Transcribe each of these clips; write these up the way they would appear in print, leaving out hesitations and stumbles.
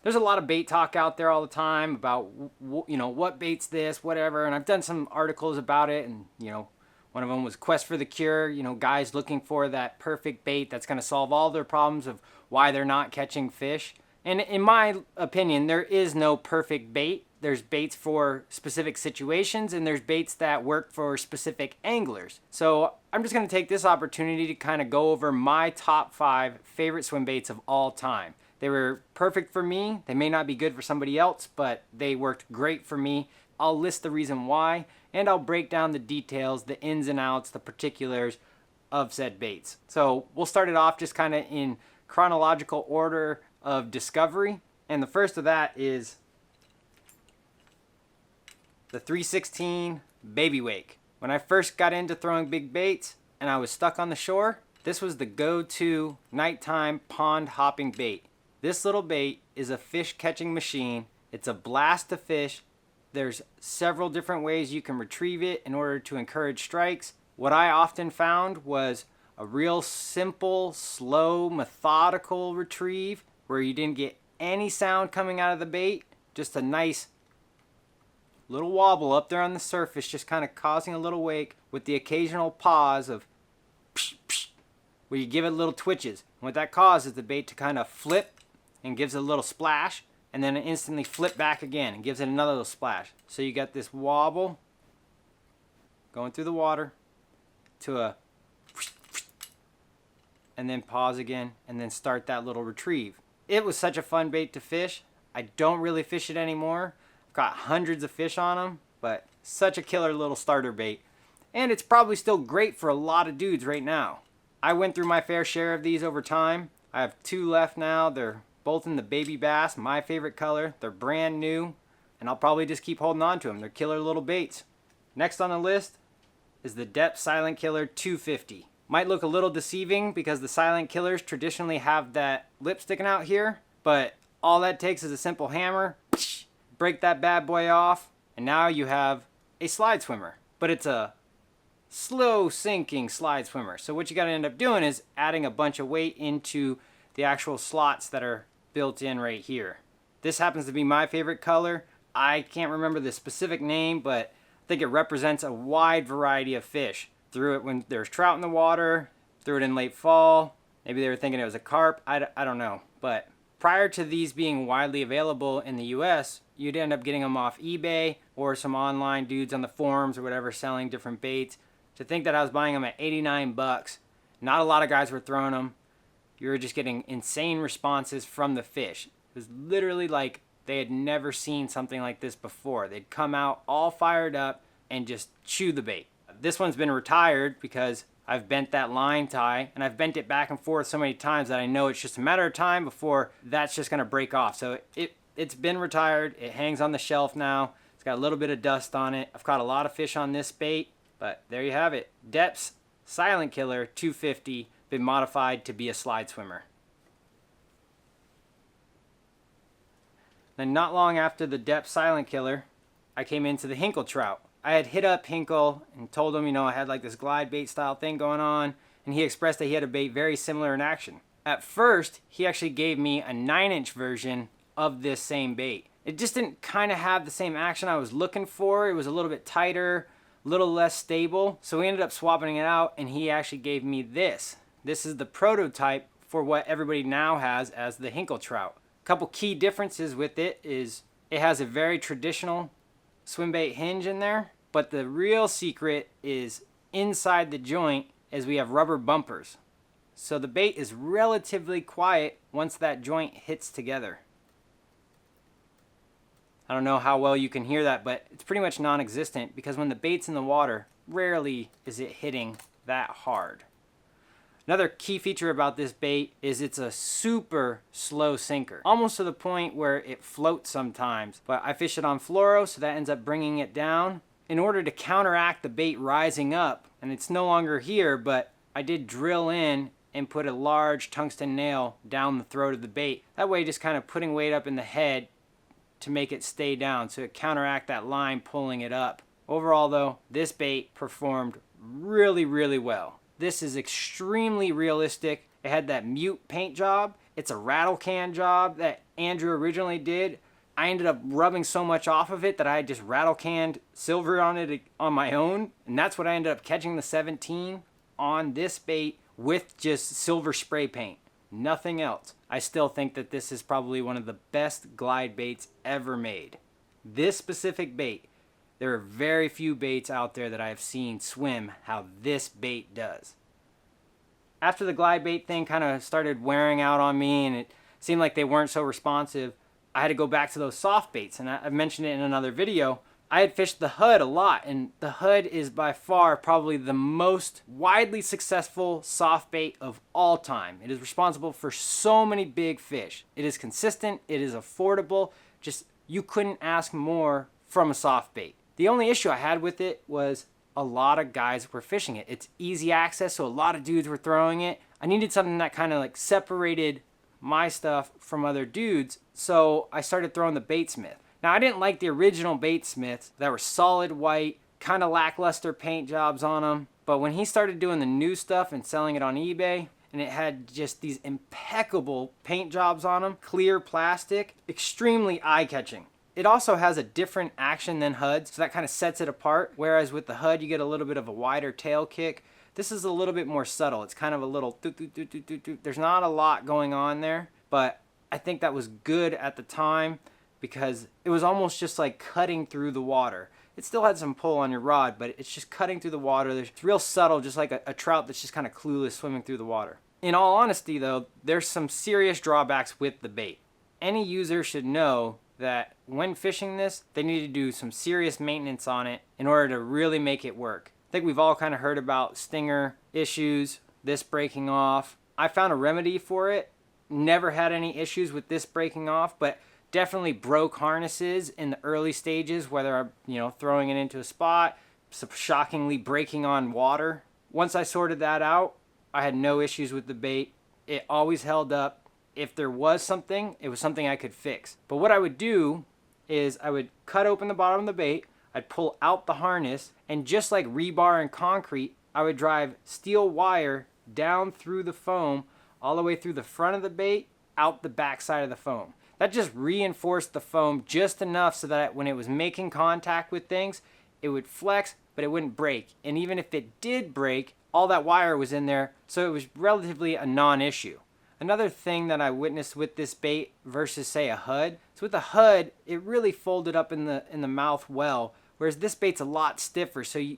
There's a lot of bait talk out there all the time about, what bait's this, whatever. And I've done some articles about it. And, one of them was Quest for the Cure, guys looking for that perfect bait that's going to solve all their problems of why they're not catching fish. And in my opinion, there is no perfect bait. There's baits for specific situations, and there's baits that work for specific anglers. So I'm just going to take this opportunity to kind of go over my top 5 favorite swim baits of all time. They were perfect for me. They may not be good for somebody else, but they worked great for me. I'll list the reason why, and I'll break down the details, the ins and outs, the particulars of said baits. So we'll start it off just kind of in chronological order of discovery. And the first of that is the 316 Baby Wake. When I first got into throwing big baits and I was stuck on the shore, this was the go-to nighttime pond hopping bait. This little bait is a fish catching machine. It's a blast to fish. There's several different ways you can retrieve it in order to encourage strikes. What I often found was a real simple, slow, methodical retrieve where you didn't get any sound coming out of the bait. Just a nice little wobble up there on the surface, just kind of causing a little wake with the occasional pause of psh, psh, where you give it little twitches. And what that causes the bait to kind of flip and gives it a little splash, and then it instantly flip back again and gives it another little splash. So you got this wobble going through the water to a and then pause again and then start that little retrieve. It was such a fun bait to fish. I don't really fish it anymore. I've got hundreds of fish on them, but such a killer little starter bait. And it's probably still great for a lot of dudes right now. I went through my fair share of these over time. I have 2 left now. They're both in the baby bass, my favorite color. They're brand new, and I'll probably just keep holding on to them. They're killer little baits. Next on the list is the Depth Silent Killer 250. Might look a little deceiving because the silent killers traditionally have that lip sticking out here, but all that takes is a simple hammer, break that bad boy off, and now you have a slide swimmer. But it's a slow sinking slide swimmer. So what you got to end up doing is adding a bunch of weight into the actual slots that are built in right here. This happens to be my favorite color. I can't remember the specific name, but I think it represents a wide variety of fish. Threw it when there's trout in the water, threw it in late fall. Maybe they were thinking it was a carp. I don't know. But prior to these being widely available in the US, you'd end up getting them off eBay or some online dudes on the forums or whatever selling different baits. To think that I was buying them at 89 bucks, not a lot of guys were throwing them. You were just getting insane responses from the fish. It was literally like they had never seen something like this before. They'd come out all fired up and just chew the bait. This one's been retired because I've bent that line tie, and I've bent it back and forth so many times that I know it's just a matter of time before that's just going to break off. So it's been retired. It hangs on the shelf now. It's got a little bit of dust on it. I've caught a lot of fish on this bait, but there you have it. Depth's Silent Killer 250, been modified to be a slide swimmer. Then not long after the Depth Silent Killer, I came into the Hinkle Trout. I had hit up Hinkle and told him, I had like this glide bait style thing going on, and he expressed that he had a bait very similar in action. At first, he actually gave me a 9-inch version of this same bait. It just didn't kind of have the same action I was looking for. It was a little bit tighter, a little less stable. So we ended up swapping it out, and he actually gave me this. This is the prototype for what everybody now has as the Hinkle Trout. A couple key differences with it is it has a very traditional swim bait hinge in there, but the real secret is inside the joint as we have rubber bumpers. So the bait is relatively quiet once that joint hits together. I don't know how well you can hear that, but it's pretty much non-existent because when the bait's in the water, rarely is it hitting that hard. Another key feature about this bait is it's a super slow sinker, almost to the point where it floats sometimes. But I fish it on fluoro, so that ends up bringing it down. In order to counteract the bait rising up, and it's no longer here, but I did drill in and put a large tungsten nail down the throat of the bait. That way, just kind of putting weight up in the head to make it stay down, so it counteract that line pulling it up. Overall though, this bait performed really, really well. This is extremely realistic. It had that mute paint job, It's a rattle can job that Andrew originally did. I ended up rubbing so much off of it that I just rattle canned silver on it on my own. And that's what I ended up catching the 17 on this bait with just silver spray paint. Nothing else. I still think that this is probably one of the best glide baits ever made. This specific bait, there are very few baits out there that I have seen swim how this bait does. After the glide bait thing kind of started wearing out on me and it seemed like they weren't so responsive, I had to go back to those soft baits, and I've mentioned it in another video. I had fished the Hud a lot, and the Hud is by far probably the most widely successful soft bait of all time. It is responsible for so many big fish. It is consistent, it is affordable, just you couldn't ask more from a soft bait. The only issue I had with it was a lot of guys were fishing it. It's easy access, so a lot of dudes were throwing it. I needed something that kind of like separated my stuff from other dudes, so I started throwing the Baitsmith. Now, I didn't like the original Baitsmiths that were solid white, kind of lackluster paint jobs on them, but when he started doing the new stuff and selling it on eBay, and it had just these impeccable paint jobs on them, clear plastic, extremely eye-catching. It also has a different action than Hud's, so that kind of sets it apart, whereas with the Hud, you get a little bit of a wider tail kick. This is a little bit more subtle. It's kind of a little doot. There's not a lot going on there, but I think that was good at the time because it was almost just like cutting through the water. It still had some pull on your rod, but it's just cutting through the water. It's real subtle, just like a trout that's just kind of clueless swimming through the water. In all honesty, though, there's some serious drawbacks with the bait. Any user should know that when fishing this, they need to do some serious maintenance on it in order to really make it work. I think we've all kind of heard about stinger issues, this breaking off. I found a remedy for it. Never had any issues with this breaking off, but definitely broke harnesses in the early stages, whether I'm, throwing it into a spot, shockingly breaking on water. Once I sorted that out, I had no issues with the bait. It always held up. If there was something, it was something I could fix. But what I would do is I would cut open the bottom of the bait, I'd pull out the harness, and just like rebar and concrete, I would drive steel wire down through the foam, all the way through the front of the bait, out the back side of the foam. That just reinforced the foam just enough so that when it was making contact with things, it would flex, but it wouldn't break. And even if it did break, all that wire was in there, so it was relatively a non-issue. Another thing that I witnessed with this bait versus, say, a Hud, so with the Hud, it really folded up in the mouth well, whereas this bait's a lot stiffer, so you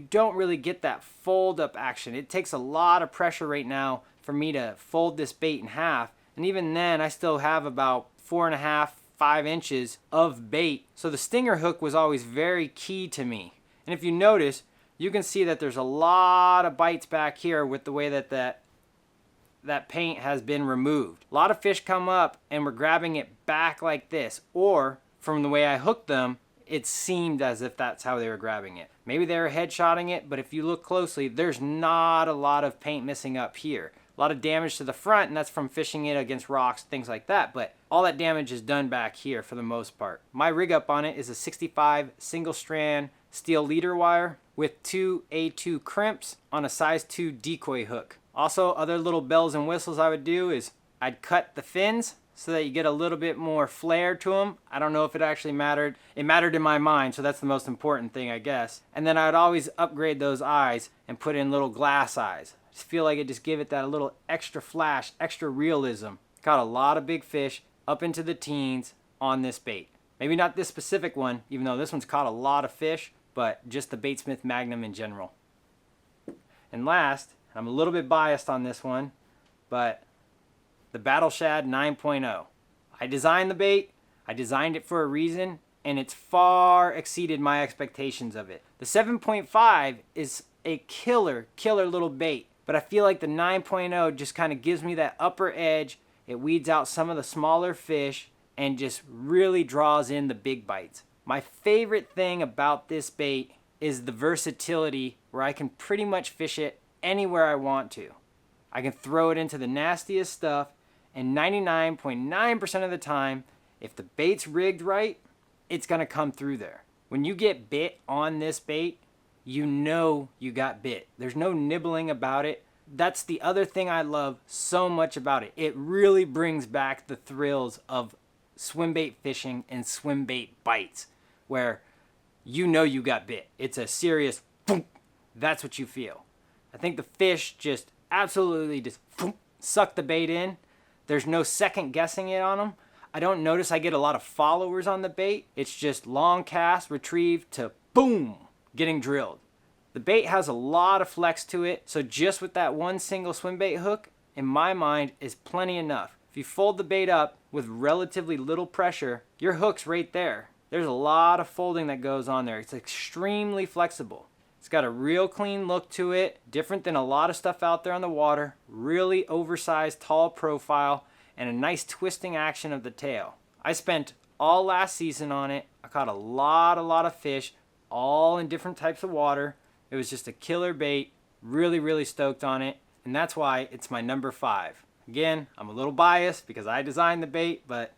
don't really get that fold-up action. It takes a lot of pressure right now for me to fold this bait in half, and even then, I still have about 4.5, 5 inches of bait, so the stinger hook was always very key to me. And if you notice, you can see that there's a lot of bites back here with the way that paint has been removed. A lot of fish come up and we're grabbing it back like this, or from the way I hooked them, it seemed as if that's how they were grabbing it. Maybe they were headshotting it, but if you look closely, there's not a lot of paint missing up here. A lot of damage to the front, and that's from fishing it against rocks, things like that, but all that damage is done back here for the most part. My rig up on it is a 65 single strand steel leader wire with 2 A2 crimps on a size 2 decoy hook. Also, other little bells and whistles I would do is I'd cut the fins so that you get a little bit more flair to them. I don't know if it actually mattered. It mattered in my mind, so that's the most important thing, I guess. And then I'd always upgrade those eyes and put in little glass eyes. I just feel like it just give it that little extra flash, extra realism. Caught a lot of big fish up into the teens on this bait. Maybe not this specific one, even though this one's caught a lot of fish, but just the Baitsmith Magnum in general. And last, I'm a little bit biased on this one, but the Battle Shad 9.0. I designed the bait, I designed it for a reason, and it's far exceeded my expectations of it. The 7.5 is a killer little bait, but I feel like the 9.0 just kind of gives me that upper edge. It weeds out some of the smaller fish and just really draws in the big bites. My favorite thing about this bait is the versatility where I can pretty much fish it anywhere I want to. I can throw it into the nastiest stuff, and 99.9% of the time, if the bait's rigged right, it's gonna come through there. When you get bit on this bait, you know you got bit. There's no nibbling about it. that's the other thing I love so much about it. It really brings back the thrills of swim bait fishing and swim bait bites, where you know you got bit. It's a serious boom. That's what you feel. I think the fish just absolutely just boom, suck the bait in. There's no second guessing it on them. I don't notice I get a lot of followers on the bait. It's just long cast, retrieve to boom, getting drilled. The bait has a lot of flex to it, so just with that one single swim bait hook, in my mind, is plenty enough. If you fold the bait up with relatively little pressure, your hook's right there. There's a lot of folding that goes on there. It's extremely flexible. It's got a real clean look to it, different than a lot of stuff out there on the water. Really oversized, tall profile, and a nice twisting action of the tail. I spent all last season on it. I caught a lot of fish, all in different types of water. It was just a killer bait. Really stoked on it, and that's why it's my number 5. Again, I'm a little biased because I designed the bait, but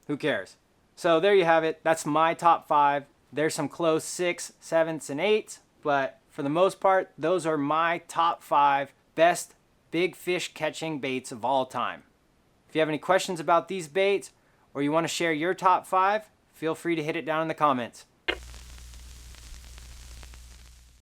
who cares? So there you have it. That's my top 5. There's some close 6, 7s, and 8s, but for the most part, those are my top 5 best big fish catching baits of all time. If you have any questions about these baits, or you want to share your top 5, feel free to hit it down in the comments.